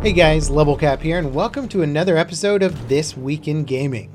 Hey guys, LevelCap here, and welcome to another episode of This Week in Gaming.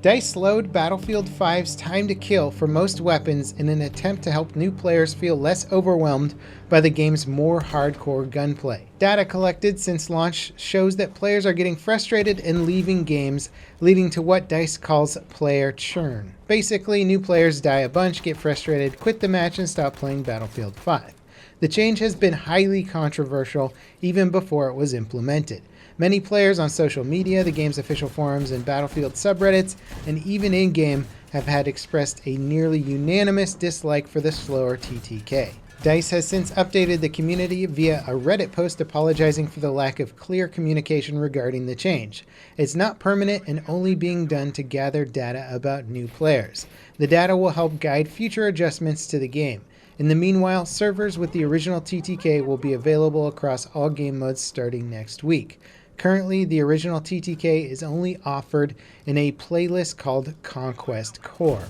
DICE slowed Battlefield 5's time to kill for most weapons in an attempt to help new players feel less overwhelmed by the game's more hardcore gunplay. Data collected since launch shows that players are getting frustrated and leaving games, leading to what DICE calls player churn. Basically, new players die a bunch, get frustrated, quit the match, and stop playing Battlefield 5. The change has been highly controversial even before it was implemented. Many players on social media, the game's official forums, and Battlefield subreddits, and even in-game have had expressed a nearly unanimous dislike for the slower TTK. DICE has since updated the community via a Reddit post apologizing for the lack of clear communication regarding the change. It's not permanent and only being done to gather data about new players. The data will help guide future adjustments to the game. In the meanwhile, servers with the original TTK will be available across all game modes starting next week. Currently, the original TTK is only offered in a playlist called Conquest Core.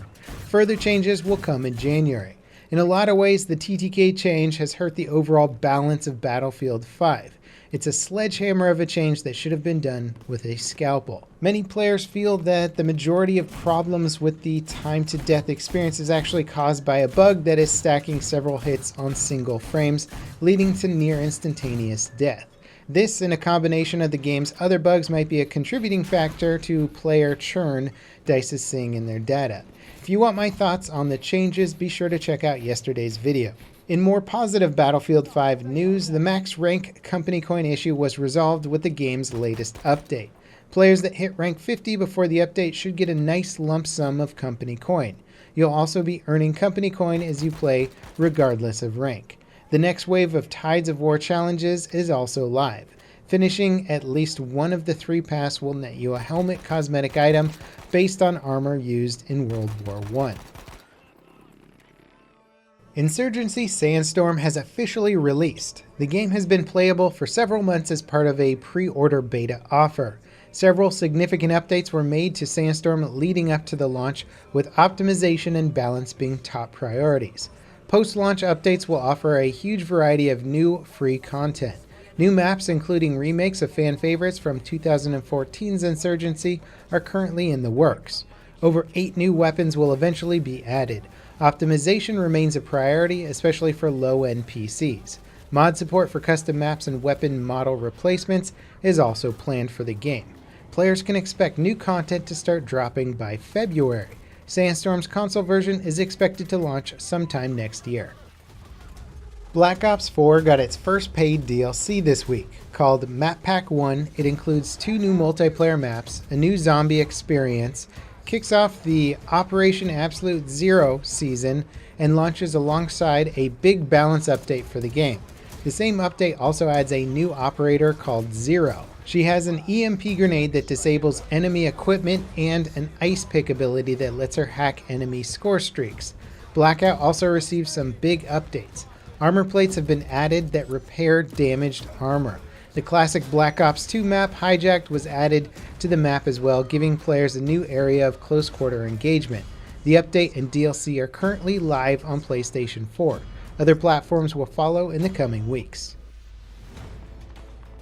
Further changes will come in January. In a lot of ways, the TTK change has hurt the overall balance of Battlefield 5. It's a sledgehammer of a change that should have been done with a scalpel. Many players feel that the majority of problems with the time to death experience is actually caused by a bug that is stacking several hits on single frames, leading to near instantaneous death. This, and a combination of the game's other bugs, might be a contributing factor to player churn DICE is seeing in their data. If you want my thoughts on the changes, be sure to check out yesterday's video. In more positive Battlefield 5 news, the max rank company coin issue was resolved with the game's latest update. Players that hit rank 50 before the update should get a nice lump sum of company coin. You'll also be earning company coin as you play, regardless of rank. The next wave of Tides of War challenges is also live. Finishing at least one of the 3 paths will net you a helmet cosmetic item based on armor used in World War I. Insurgency Sandstorm has officially released. The game has been playable for several months as part of a pre-order beta offer. Several significant updates were made to Sandstorm leading up to the launch, with optimization and balance being top priorities. Post-launch updates will offer a huge variety of new free content. New maps, including remakes of fan favorites from 2014's Insurgency, are currently in the works. Over 8 new weapons will eventually be added. Optimization remains a priority, especially for low-end PCs. Mod support for custom maps and weapon model replacements is also planned for the game. Players can expect new content to start dropping by February. Sandstorm's console version is expected to launch sometime next year. Black Ops 4 got its first paid DLC this week. Called Map Pack 1, it includes 2 new multiplayer maps, a new zombie experience, kicks off the Operation Absolute Zero season, and launches alongside a big balance update for the game. The same update also adds a new operator called Zero. She has an EMP grenade that disables enemy equipment and an ice pick ability that lets her hack enemy score streaks. Blackout also received some big updates. Armor plates have been added that repair damaged armor. The classic Black Ops 2 map, Hijacked, was added to the map as well, giving players a new area of close quarter engagement. The update and DLC are currently live on PlayStation 4. Other platforms will follow in the coming weeks.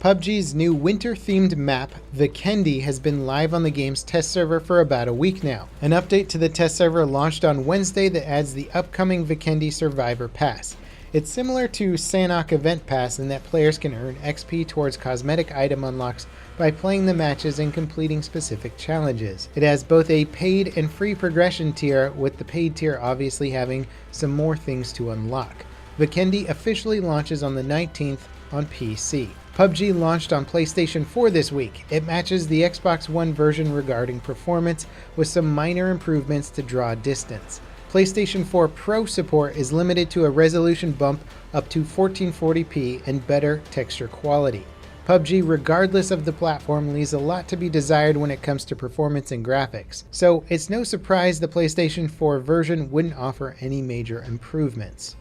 PUBG's new winter-themed map, VIKENDI, has been live on the game's test server for about a week now. An update to the test server launched on Wednesday that adds the upcoming VIKENDI Survivor Pass. It's similar to Sanhok Event Pass in that players can earn XP towards cosmetic item unlocks by playing the matches and completing specific challenges. It has both a paid and free progression tier, with the paid tier obviously having some more things to unlock. VIKENDI officially launches on the 19th on PC. PUBG launched on PlayStation 4 this week. It matches the Xbox One version regarding performance, with some minor improvements to draw distance. PlayStation 4 Pro support is limited to a resolution bump up to 1440p and better texture quality. PUBG, regardless of the platform, leaves a lot to be desired when it comes to performance and graphics, so it's no surprise the PlayStation 4 version wouldn't offer any major improvements.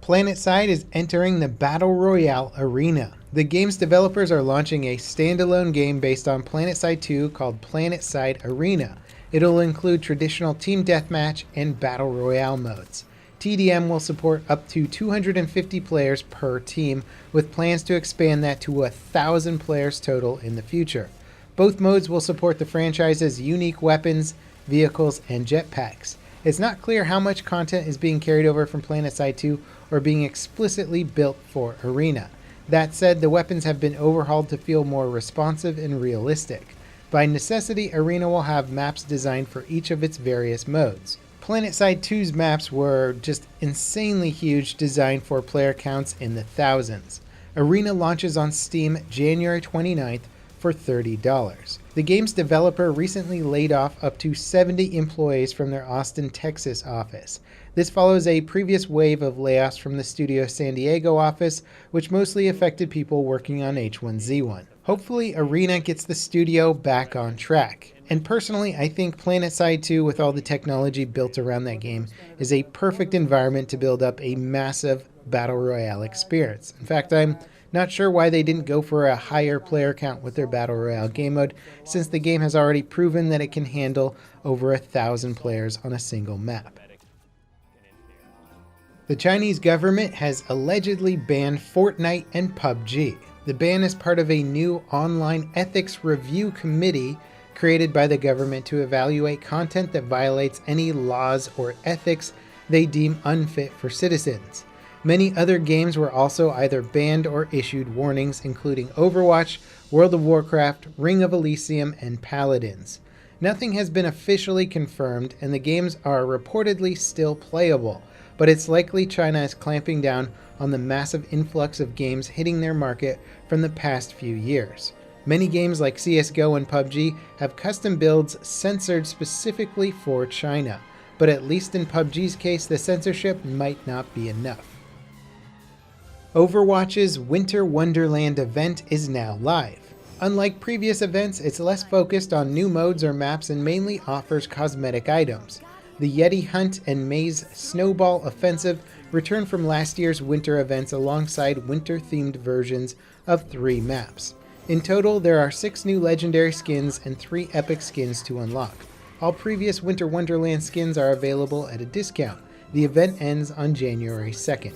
PlanetSide is entering the Battle Royale arena. The game's developers are launching a standalone game based on PlanetSide 2 called PlanetSide Arena. It'll include traditional team deathmatch and battle royale modes. TDM will support up to 250 players per team, with plans to expand that to 1,000 players total in the future. Both modes will support the franchise's unique weapons, vehicles, and jetpacks. It's not clear how much content is being carried over from PlanetSide 2 or being explicitly built for Arena. That said, the weapons have been overhauled to feel more responsive and realistic. By necessity, Arena will have maps designed for each of its various modes. PlanetSide 2's maps were just insanely huge, designed for player counts in the thousands. Arena launches on Steam January 29th for $30. The game's developer recently laid off up to 70 employees from their Austin, Texas office. This follows a previous wave of layoffs from the studio's San Diego office, which mostly affected people working on H1Z1. Hopefully, Arena gets the studio back on track. And personally, I think PlanetSide 2, with all the technology built around that game, is a perfect environment to build up a massive Battle Royale experience. In fact, I'm not sure why they didn't go for a higher player count with their Battle Royale game mode, since the game has already proven that it can handle over 1,000 players on a single map. The Chinese government has allegedly banned Fortnite and PUBG. The ban is part of a new online ethics review committee created by the government to evaluate content that violates any laws or ethics they deem unfit for citizens. Many other games were also either banned or issued warnings, including Overwatch, World of Warcraft, Ring of Elysium, and Paladins. Nothing has been officially confirmed, and the games are reportedly still playable, but it's likely China is clamping down on the massive influx of games hitting their market from the past few years. Many games like CSGO and PUBG have custom builds censored specifically for China, but at least in PUBG's case, the censorship might not be enough. Overwatch's Winter Wonderland event is now live. Unlike previous events, it's less focused on new modes or maps and mainly offers cosmetic items. The Yeti Hunt and Maze Snowball Offensive return from last year's winter events alongside winter-themed versions of 3 maps. In total, there are 6 new legendary skins and 3 epic skins to unlock. All previous Winter Wonderland skins are available at a discount. The event ends on January 2nd.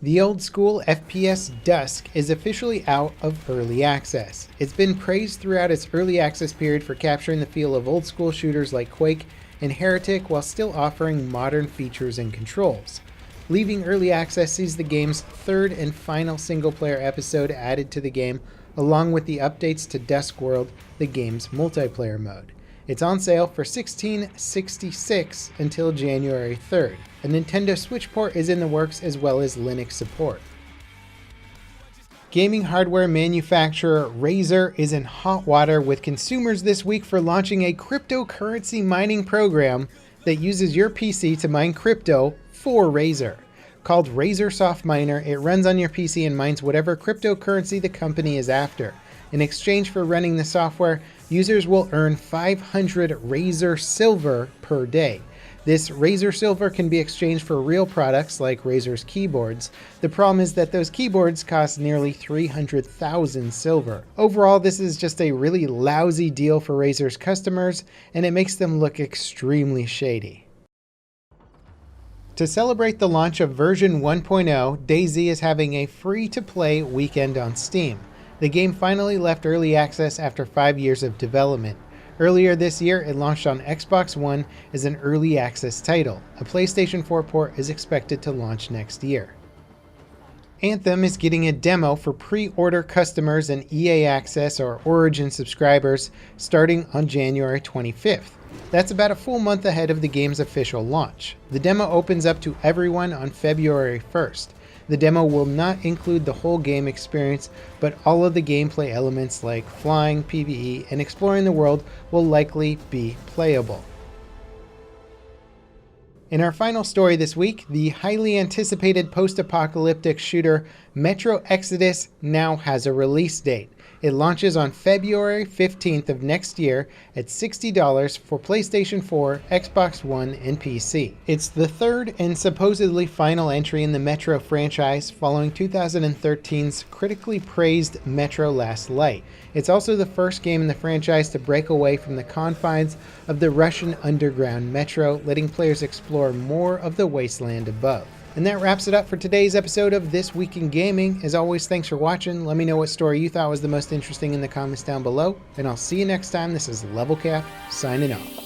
The old-school FPS DUSK is officially out of early access. It's been praised throughout its early access period for capturing the feel of old-school shooters like Quake and Heretic while still offering modern features and controls. Leaving early access sees the game's 3rd and final single-player episode added to the game, along with the updates to Dusk World, the game's multiplayer mode. It's on sale for $16.66 until January 3rd. A Nintendo Switch port is in the works, as well as Linux support. Gaming hardware manufacturer RAZER is in hot water with consumers this week for launching a cryptocurrency mining program that uses your PC to mine crypto for RAZER. Called RAZER Soft Miner, it runs on your PC and mines whatever cryptocurrency the company is after. In exchange for running the software, users will earn 500 RAZER Silver per day. This RAZER Silver can be exchanged for real products like RAZER's keyboards. The problem is that those keyboards cost nearly 300,000 silver. Overall, this is just a really lousy deal for RAZER's customers, and it makes them look extremely shady. To celebrate the launch of version 1.0, DAYZ is having a free-to-play weekend on Steam. The game finally left early access after 5 years of development. Earlier this year, it launched on Xbox One as an early access title. A PlayStation 4 port is expected to launch next year. Anthem is getting a demo for pre-order customers and EA Access or Origin subscribers starting on January 25th. That's about a full month ahead of the game's official launch. The demo opens up to everyone on February 1st. The demo will not include the whole game experience, but all of the gameplay elements like flying, PvE, and exploring the world will likely be playable. In our final story this week, the highly anticipated post-apocalyptic shooter Metro Exodus now has a release date. It launches on February 15th of next year at $60 for PlayStation 4, Xbox One, and PC. It's the third and supposedly final entry in the Metro franchise following 2013's critically praised Metro Last Light. It's also the first game in the franchise to break away from the confines of the Russian underground metro, letting players explore more of the wasteland above. And that wraps it up for today's episode of This Week in Gaming. As always, thanks for watching. Let me know what story you thought was the most interesting in the comments down below, and I'll see you next time. This is Level Cap, signing off.